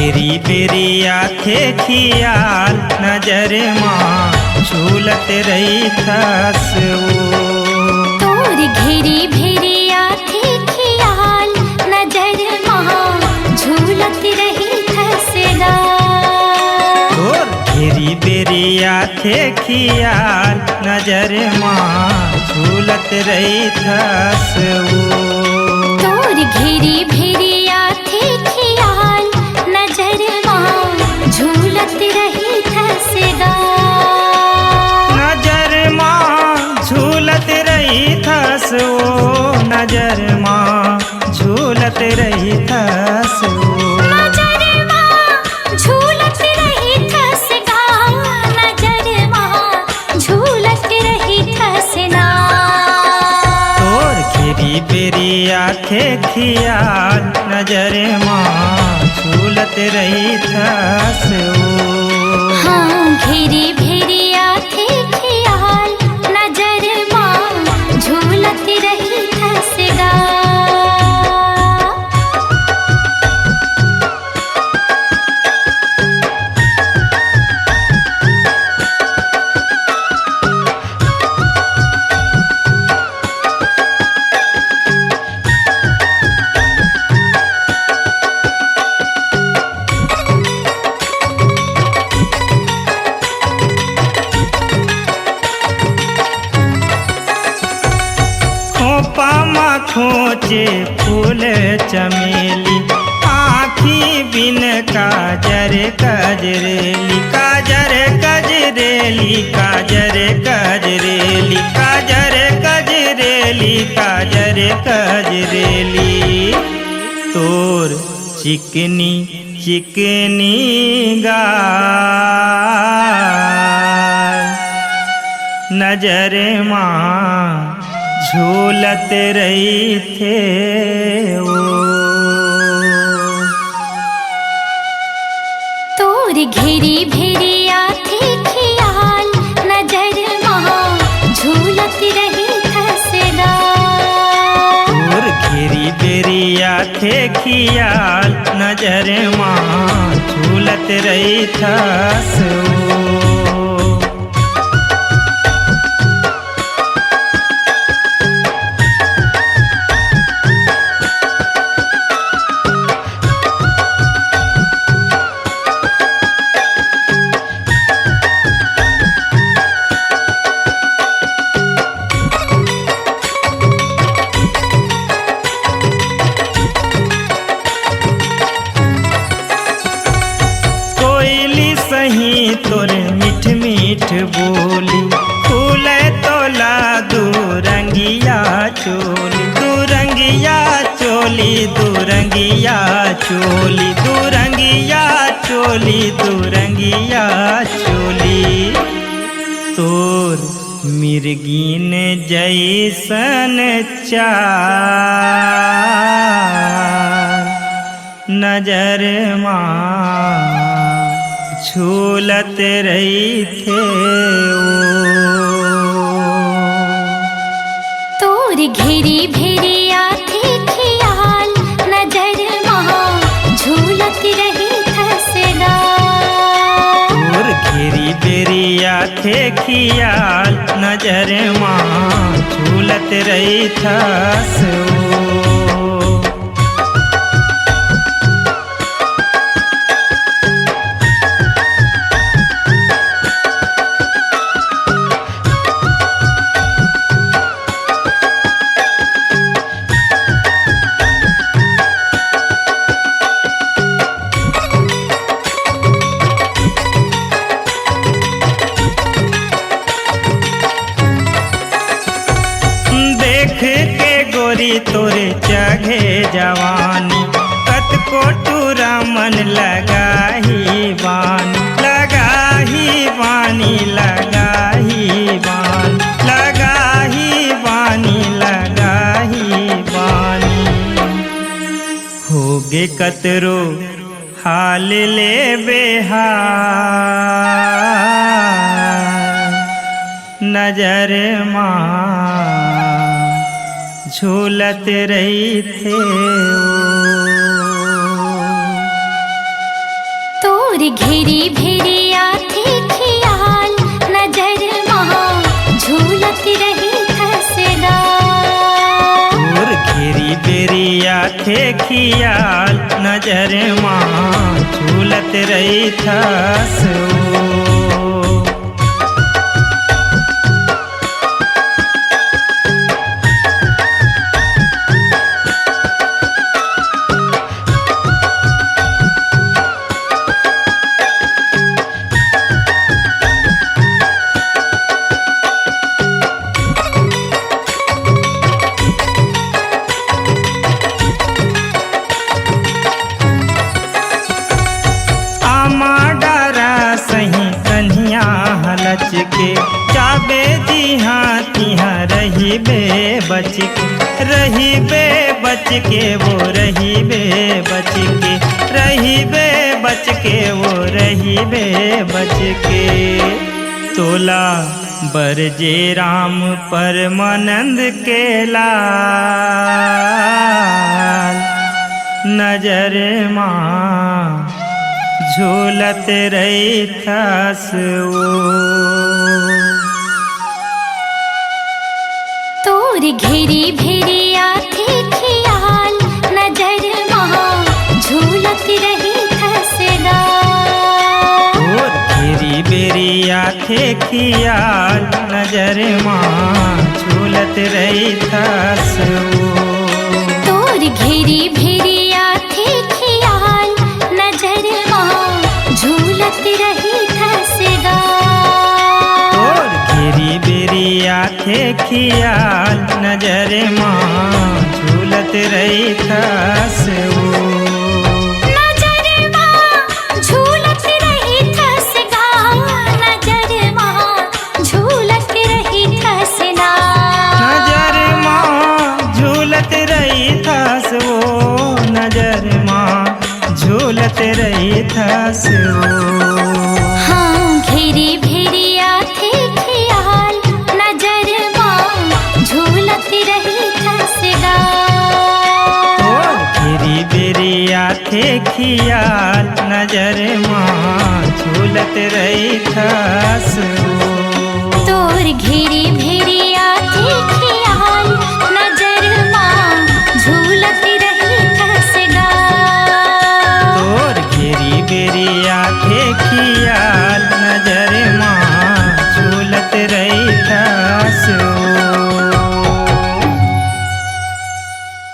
बेरी बेरी आखे खियाल नजर माँ झूलत रही थस तोर घेरी भेरी आखे खियाल नजर माँ झूलत रही थसदा तोर घेरी बेरी आखे खियाल नजर माँ झूलत रही थस तोर घेरी भेरी आखे खियाल नजर माँ झूलत रही थसदा नजर माँ झूलत रही थस नजर माँ झूलत रही थस नजर माँ झूलत रही थसदा नजर माँ झूलत रही थसना तोर घेरी बेरी आखे खियाल नजर माँ झूलत रही थस हाँ घेरी भेरी आखे खियाल नजर माँ झूलत रही थसदा खोपा माँ खोचे फूल चमेली आँखी बिन काजर कजरेली काजर कजरेली काजर कजरेली काजर कजरेली काजर कजरेली तोर चिकनी चिकनी गाल नजर माँ झूलत रही थे वो तोर घेरी भेरी आखे खियाल नजर माँ झूलत रही थसदा तोर घेरी बेरी आखे खियाल नजर माँ झूलत रही थस सही तोरे मीठ मीठ बोली फूले तोला दूरंगिया चोली दूरंगिया चोली दूरंगिया चोली दूरंगिया चोली दूरंगिया चोली तोर मिर्गीन जैसन चाल नजर माँ झूलत रही थे तोर घेरी भेरी आखे खियाल नजर माँ झूलत रही थसदा तोर घेरी बेरी आखे खियाल नजर माँ झूलत रही थस गोरी तोरे चढ़े जवानी कत को टूरा मन लगाही बानी लगाही बानी लगाही बानी लगाही बानी लगाही बानी होगे कतरो हाल ले बेहाल नजर माँ झूलत रही थे घेरी भेरिया थे खियाल नजर महा झूलत रही खसगा। तोर घेरी बेरिया थे खियाल नजर माँ झूलत रही थस के चाबे जी हाँ तिहाँ रही बे बच के रही बे बच के वो रही बे बच के रही बे बच के वो रही बे बच के। तोला बरजे राम परमानंद के लाल नजर माँ झूलत रही थस तोर घेरी भेरिया थे खियाल नजर महा झूलत रही खसगा। तोर घेरी बेरिया थे खियाल नजर माँ झूलत रही थस तोर घेरी भेरिया थे खियाल नजर महा झूलत रही खसगा। तोर घेरी बेरिया थे खियाल नजर माँ झूलत रही थस नजर माँ झूलत रही खसगा। नजर माँ झूलत रही खसगा। नजर माँ झूलत रही थस नजर माँ झूलत रही थस हाँ घेरी भेरिया थे खियाल नजर माँ झूलत रही खसगा। तोर घेरी बेरिया थे खियाल नजर माँ झूलत रही थस तोर घेरी भेरिया थे खियाल नजर माँ झूलत रही खसगा। तोर घेरी बेरिया